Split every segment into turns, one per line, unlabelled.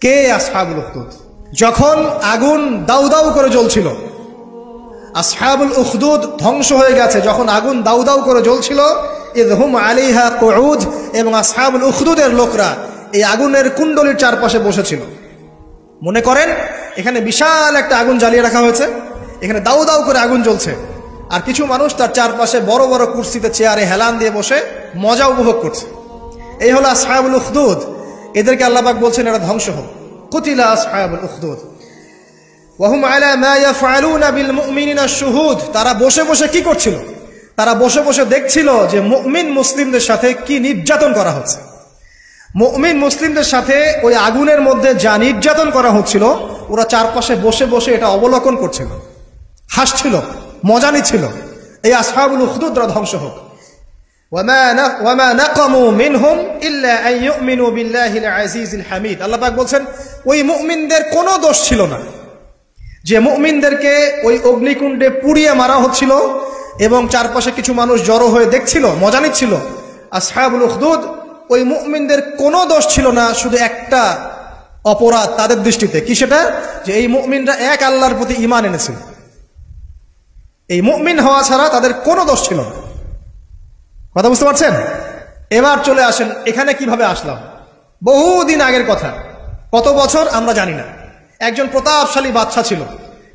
কে আসহাবুল উখদুদ? যখন আগুন দাউ দাউ করে জ্বলছিল, আসহাবুল উখদুদ ধ্বংস হয়ে গেছে, যখন আগুন দাউ দাউ করে জ্বলছিল, ইয হুম আলাইহা কুউদ, এবং আসহাবুল উখদুদের লোকরা এই আগুনের কুণ্ডলীর চারপাশে বসেছিল। মনে করেন এখানে বিশাল একটা আগুন জ্বালিয়ে রাখা হয়েছে, এখানে দাউ দাউ করে আগুন জ্বলছে, আর কিছু মানুষ তার চারপাশে বড় বড় কুরসিতে চেয়ারে হেলান দিয়ে বসে মজা উপভোগ করছে। এই হলো আসহাবুল উখদুদ। এদেরকে আল্লাহ পাক বলছেন এরা ধ্বংস হোক। কুতিলা আসহাবুল উখদুদ ওয়া হুম আলা মা ইয়াফআলুনা বিল মুমিনিনা শুহুদ। তারা বসে বসে কি করছিল? তারা বসে বসে দেখছিল যে মুমিন মুসলিমদের সাথে কি নির্যাতন করা হচ্ছে। মুমিন মুসলিমদের সাথে ওই আগুনের মধ্যে যা নির্যাতন করা হচ্ছিল, ওরা চারপাশে বসে বসে এটা অবলোকন করছিল, হাসছিল, মজা নিচ্ছিল। এই আসহাবুল উখদুদরা ধ্বংস হোক। ওয়ামা নাকামু মিনহুম ইল্লা আন ইউমিনু বিল্লাহিল আজিজিল হামিদ। আল্লাহ পাক বলছেন ওই মুমিনদের কোনো দোষ ছিল না যে মুমিনদেরকে ওই অগ্নিকুণ্ডে পুড়িয়ে মারা হচ্ছিল এবং চারপাশে কিছু মানুষ জড়ো হয়ে দেখছিল, মজা নিচ্ছিল। আসহাবুল উখদুদ ওই মুমিনদের কোনো দোষ ছিল না, শুধু একটা অপরাধ তাদের দৃষ্টিতে। কি সেটা? যে এই মুমিনরা এক আল্লাহর প্রতি ঈমান এনেছিল। এই মুমিন হওয়া ছাড়া তাদের কোনো দোষ ছিল না। কথা বুঝতে পারছেন? এবার চলে আসেন এখানে কিভাবে আসলাম। বহুদিন আগের কথা, কত বছর আমরা জানি না। একজন প্রতাপশালী বাদশা ছিল,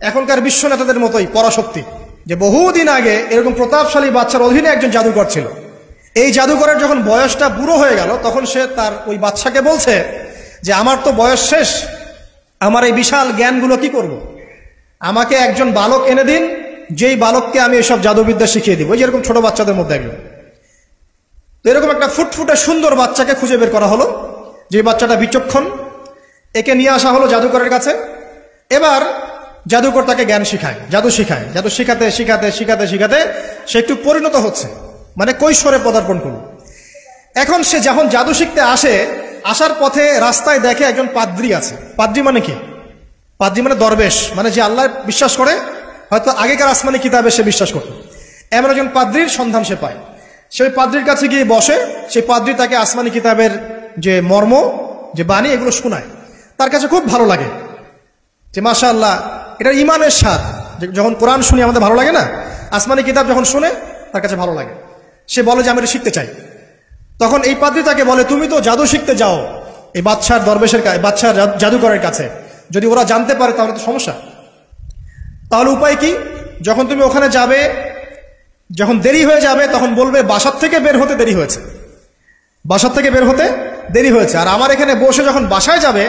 এখনকার বিশ্ব নেতাদের মতোই পরাশক্তি, যে বহুদিন আগে এরকম প্রতাপশালী বাদশার অধীনে একজন জাদুকর ছিল। এই জাদুকরের যখন বয়সটা বুড়ো হয়ে গেল, তখন সে তার ওই বাদশাকে বলছে যে আমার তো বয়স শেষ, আমার এই বিশাল জ্ঞানগুলো কি করব? আমাকে একজন বালক এনে দিন, যেই বালককে আমি এসব জাদুবিদ্যা শিখিয়ে দিব। যেরকম ছোট বাচ্চাদের মধ্যে একজন। তো এরকম একটা ফুটফুটে সুন্দর বাচ্চাকে খুঁজে বের করা হলো, যে বাচ্চাটা বিচক্ষণ। একে নিয়ে আসা হলো জাদুকরের কাছে। এবার জাদুকর তাকে জ্ঞান শিখায়, জাদু শিখায়। জাদু শিখাতে শিখাতে শিখাতে শিখাতে সে একটু পরিণত হচ্ছে, মানে কৈশোরে পদার্পণ করল। এখন সে যখন জাদু শিখতে আসে, আসার পথে রাস্তায় দেখে একজন পাদ্রী আছে। পাদ্রী মানে কি? পাদ্রী মানে দরবেশ, মানে যে আল্লাহ বিশ্বাস করে, হয়তো আগেকার আসমানি কিতাবে সে বিশ্বাস করত। এমন একজন পাদ্রীর সন্ধান সে পায়। সেই পাদ্রীর কাছে গিয়ে বসে, সেই পাদ্রী তাকে আসমানি কিতাবের যে মর্ম, যে বাণী, এগুলো শোনায়। তার কাছে খুব ভালো লাগে যে মাশাআল্লাহ, এটা ইমানের স্বাদ। যখন কোরআন শুনি আমাদের ভালো লাগে না, আসমানি কিতাব যখন শুনে তার কাছে ভালো লাগে। সে বলে যে আমি এটা শিখতে চাই। তখন এই পাদ্রী তাকে বলে, তুমি তো জাদু শিখতে যাও এই বাদশার দরবেশের কাছে, বাদশার জাদুকরের কাছে, যদি ওরা জানতে পারে তাহলে তো সমস্যা। তাহলে উপায় কি? যখন তুমি ওখানে যাবে, যখন দেরি হয়ে যাবে, তখন বলবে বাসার থেকে বের হতে দেরি হয়েছে, বাসার থেকে বের হতে দেরি হয়েছে। আর আমার এখানে বসে যখন বাসায় যাবে